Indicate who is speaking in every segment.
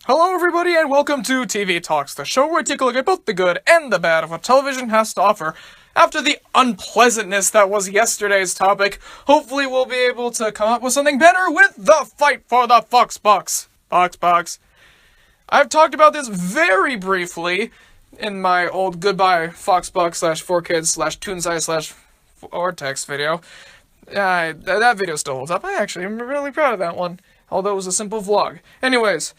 Speaker 1: Hello everybody and welcome to TV Talks, the show where we take a look at both the good and the bad of what television has to offer. After the unpleasantness that was yesterday's topic, hopefully we'll be able to come up with something better with the fight for the FoxBox. FoxBox. I've talked about this very briefly in my old goodbye FoxBox / 4Kids / Toonseye / Vortex video. That video still holds up. I actually am really proud of that one, although it was a simple vlog. Anyways,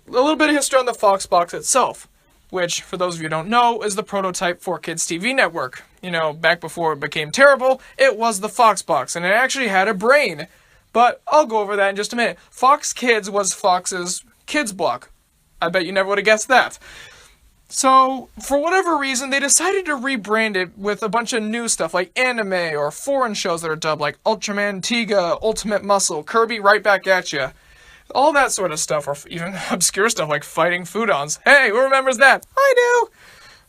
Speaker 1: a little bit of history on the FoxBox itself, which, for those of you who don't know, is the prototype 4Kids TV network. You know, back before it became terrible, it was the FoxBox, and it actually had a brain. But I'll go over that in just a minute. Fox Kids was Fox's kids block. I bet you never would have guessed that. So, for whatever reason, they decided to rebrand it with a bunch of new stuff like anime or foreign shows that are dubbed like Ultraman Tiga, Ultimate Muscle, Kirby Right Back at Ya. All that sort of stuff, or even obscure stuff like Fighting Foodons. Hey, who remembers that? I do!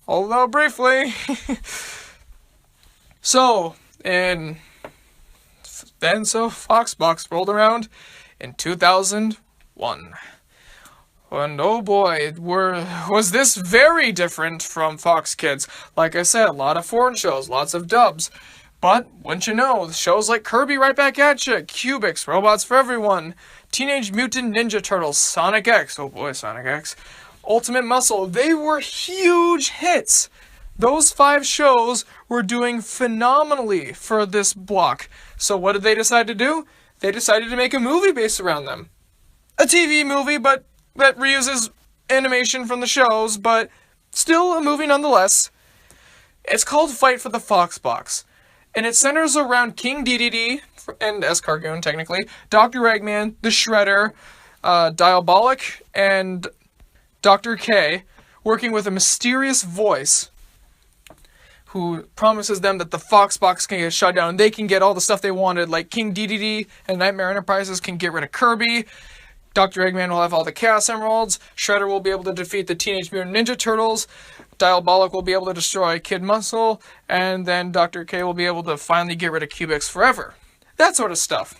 Speaker 1: Although briefly. So FoxBox rolled around in 2001. And oh boy, was this very different from Fox Kids. Like I said, a lot of foreign shows, lots of dubs. But, wouldn't you know, shows like Kirby Right Back at Ya, Cubics, Robots for Everyone, Teenage Mutant Ninja Turtles, Sonic X, oh boy, Sonic X, Ultimate Muscle, they were huge hits. Those 5 shows were doing phenomenally for this block. So what did they decide to do? They decided to make a movie based around them. A TV movie, but that reuses animation from the shows, but still a movie nonetheless. It's called Fight for the FoxBox. And it centers around King Dedede, and Escargoon technically, Dr. Eggman, the Shredder, Diabolic, and Dr. K, working with a mysterious voice who promises them that the FoxBox can get shut down and they can get all the stuff they wanted, like King Dedede and Nightmare Enterprises can get rid of Kirby, Dr. Eggman will have all the Chaos Emeralds, Shredder will be able to defeat the Teenage Mutant Ninja Turtles, Diabolic will be able to destroy Kid Muscle, and then Dr. K will be able to finally get rid of Cubics forever. That sort of stuff.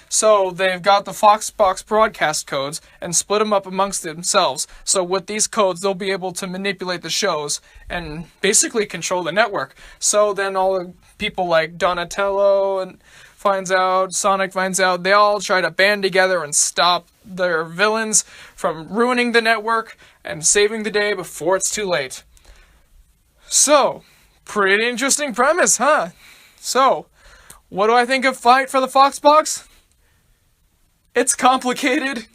Speaker 1: So they've got the FoxBox broadcast codes and split them up amongst themselves. So with these codes, they'll be able to manipulate the shows and basically control the network. So then all the people like Donatello and Sonic finds out, they all try to band together and stop their villains from ruining the network and saving the day before it's too late. So, pretty interesting premise, huh? So, what do I think of Fight for the FoxBox? It's complicated.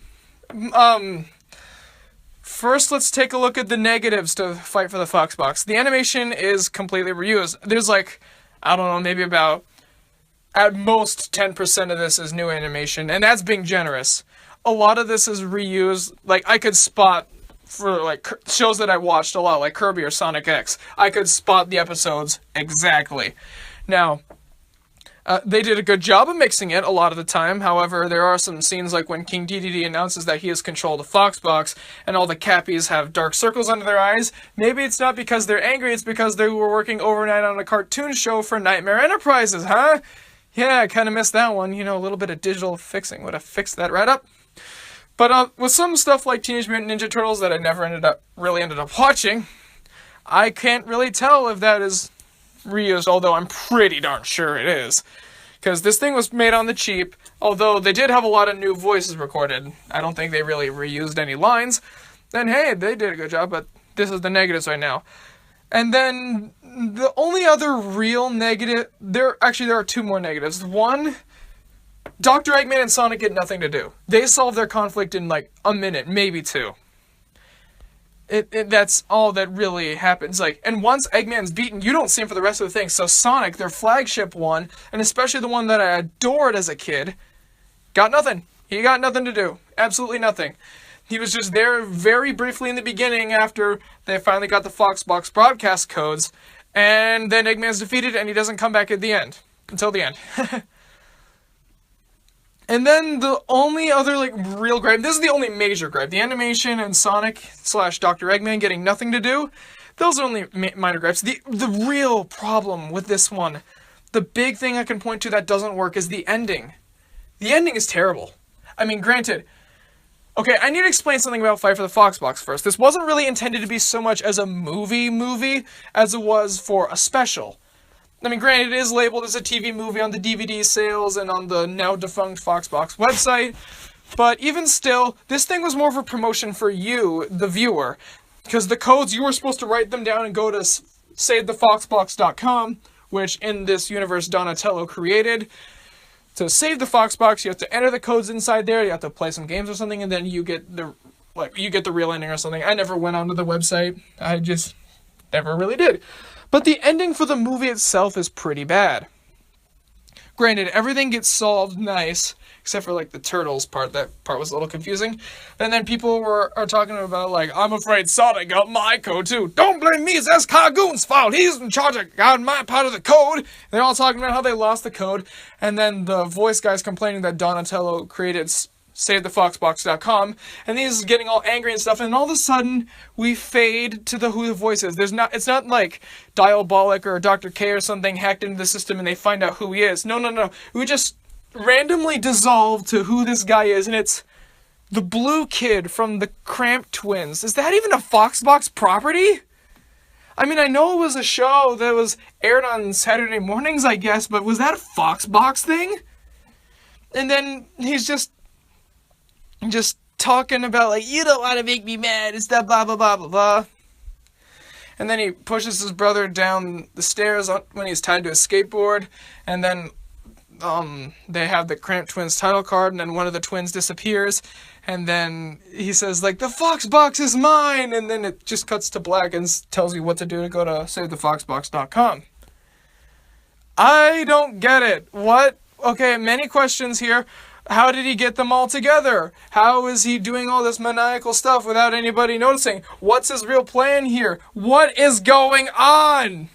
Speaker 1: First, let's take a look at the negatives to Fight for the FoxBox. The animation is completely reused. There's like, I don't know, maybe about at most 10% of this is new animation, and that's being generous. A lot of this is reused. Like, I could spot, for like shows that I watched a lot, like Kirby or Sonic X, I could spot the episodes exactly. Now, they did a good job of mixing it a lot of the time. However, there are some scenes like when King Dedede announces that he has controlled the FoxBox and all the Cappies have dark circles under their eyes. Maybe it's not because they're angry, it's because they were working overnight on a cartoon show for Nightmare Enterprises, huh? Yeah, I kind of missed that one. You know, a little bit of digital fixing would have fixed that right up. But with some stuff like Teenage Mutant Ninja Turtles that I never ended up watching, I can't really tell if that is reused, although I'm pretty darn sure it is. Because this thing was made on the cheap, although they did have a lot of new voices recorded. I don't think they really reused any lines. Then hey, they did a good job, but this is the negatives right now. And then the only other real negative, there are 2 more negatives. One, Dr. Eggman and Sonic get nothing to do. They solve their conflict in like a minute, maybe 2. That's all that really happens. Like, and once Eggman's beaten, you don't see him for the rest of the thing. So Sonic, their flagship one, and especially the one that I adored as a kid, got nothing. He got nothing to do. Absolutely nothing. He was just there very briefly in the beginning after they finally got the FoxBox broadcast codes, and then Eggman's defeated and he doesn't come back at the end. Until the end. And then the only other like real gripe, this is the only major gripe, the animation and Sonic / Dr. Eggman getting nothing to do, those are only minor gripes. The real problem with this one, the big thing I can point to that doesn't work is the ending. The ending is terrible. I mean, granted, Okay, I need to explain something about Fight for the FoxBox first. This wasn't really intended to be so much as a movie as it was for a special. I mean, granted, it is labeled as a TV movie on the DVD sales and on the now defunct FoxBox website, but even still, this thing was more of a promotion for you, the viewer, because the codes, you were supposed to write them down and go to savethefoxbox.com, which in this universe Donatello created. To save the FoxBox, you have to enter the codes inside there, you have to play some games or something, and then you get the real ending or something. I never went onto the website. I just never really did. But the ending for the movie itself is pretty bad. Granted, everything gets solved nice, except for like the turtles part. That part was a little confusing. And then people are talking about like, I'm afraid Sonic got my code too. Don't blame me, it's Escargoon's fault. He's in charge of got my part of the code. And they're all talking about how they lost the code. And then the voice guy's complaining that Donatello created SaveTheFoxBox.com, and he's getting all angry and stuff, and all of a sudden we fade to who the voice is. It's not like Diabolic or Dr. K or something hacked into the system and they find out who he is. No. We just randomly dissolve to who this guy is, and it's the blue kid from the Cramp Twins. Is that even a FoxBox property? I mean, I know it was a show that was aired on Saturday mornings, I guess, but was that a FoxBox thing? And then he's just talking about, like, you don't want to make me mad and stuff, blah, blah, blah, blah, blah. And then he pushes his brother down the stairs when he's tied to a skateboard. And then they have the Cramp Twins title card, and then one of the twins disappears. And then he says, like, the FoxBox is mine! And then it just cuts to black and tells you what to do to go to SaveTheFoxBox.com. I don't get it. What? Okay, many questions here. How did he get them all together? How is he doing all this maniacal stuff without anybody noticing? What's his real plan here? What is going on?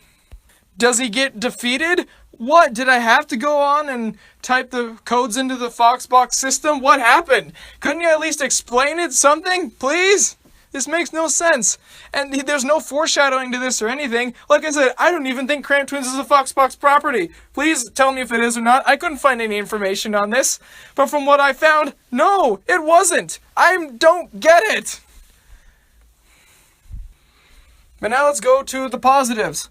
Speaker 1: Does he get defeated? What? Did I have to go on and type the codes into the FoxBox system? What happened? Couldn't you at least explain it? Something? Please? This makes no sense. And there's no foreshadowing to this or anything. Like I said, I don't even think Cramp Twins is a FoxBox property. Please tell me if it is or not. I couldn't find any information on this. But from what I found, no, it wasn't. I don't get it. But now let's go to the positives.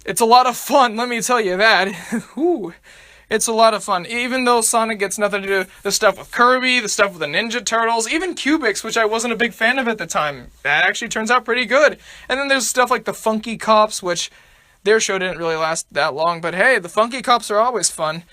Speaker 1: It's a lot of fun, let me tell you that. Ooh. It's a lot of fun, even though Sonic gets nothing to do. The stuff with Kirby, the stuff with the Ninja Turtles, even Cubics, which I wasn't a big fan of at the time. That actually turns out pretty good. And then there's stuff like the Funky Cops, which their show didn't really last that long. But hey, the Funky Cops are always fun.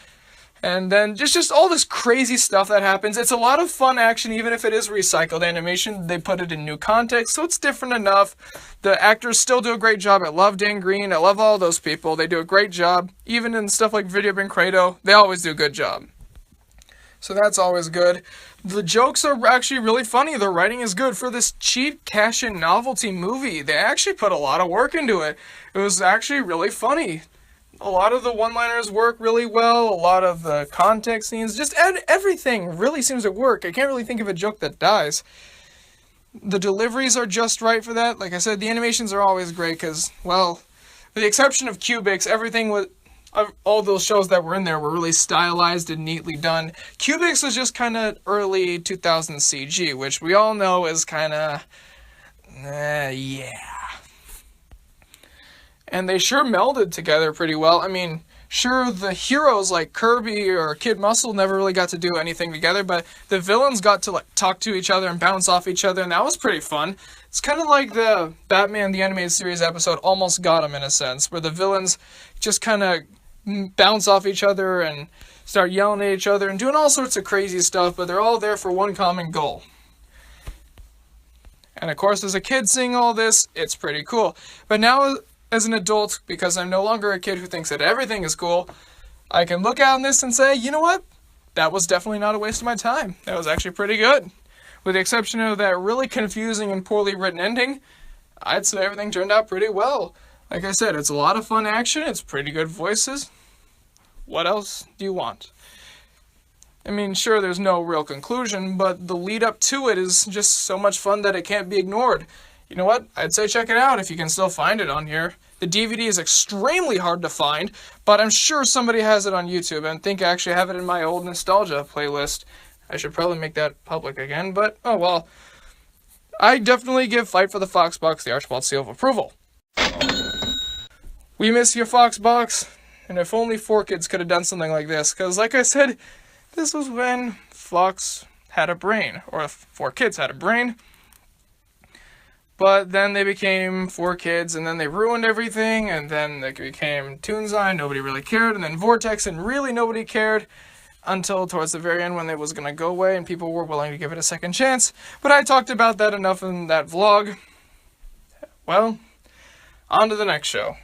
Speaker 1: And then just all this crazy stuff that happens. It's a lot of fun action, even if it is recycled animation. They put it in new context, so it's different enough. The actors still do a great job. I love Dan Green. I love all those people. They do a great job. Even in stuff like Video Bin Credo, they always do a good job. So that's always good. The jokes are actually really funny. The writing is good. For this cheap cash-in novelty movie, they actually put a lot of work into it. It was actually really funny. A lot of the one-liners work really well, a lot of the context scenes, just everything really seems to work. I can't really think of a joke that dies. The deliveries are just right for that. Like I said, the animations are always great because, well, with the exception of Cubics, everything with all those shows that were in there were really stylized and neatly done. Cubics was just kind of early 2000 CG, which we all know is kind of, yeah. And they sure melded together pretty well. I mean, sure, the heroes like Kirby or Kid Muscle never really got to do anything together, but the villains got to like talk to each other and bounce off each other, and that was pretty fun. It's kind of like the Batman the Animated Series episode Almost Got 'Em in a sense, where the villains just kind of bounce off each other and start yelling at each other and doing all sorts of crazy stuff, but they're all there for one common goal. And of course, as a kid seeing all this, it's pretty cool. But now, as an adult, because I'm no longer a kid who thinks that everything is cool, I can look out on this and say, you know what? That was definitely not a waste of my time. That was actually pretty good. With the exception of that really confusing and poorly written ending, I'd say everything turned out pretty well. Like I said, it's a lot of fun action, it's pretty good voices. What else do you want? I mean, sure, there's no real conclusion, but the lead up to it is just so much fun that it can't be ignored. You know what? I'd say check it out if you can still find it on here. The DVD is extremely hard to find, but I'm sure somebody has it on YouTube, and I think I actually have it in my old nostalgia playlist. I should probably make that public again, but oh well. I definitely give Fight for the FoxBox the Archibald seal of approval. We miss you, FoxBox, and if only 4Kids could have done something like this, because like I said, this was when Fox had a brain, or 4Kids had a brain. But then they became 4Kids, and then they ruined everything, and then they became Toonzine, nobody really cared, and then Vortex, and really nobody cared, until towards the very end when it was going to go away, and people were willing to give it a second chance. But I talked about that enough in that vlog. Well, on to the next show.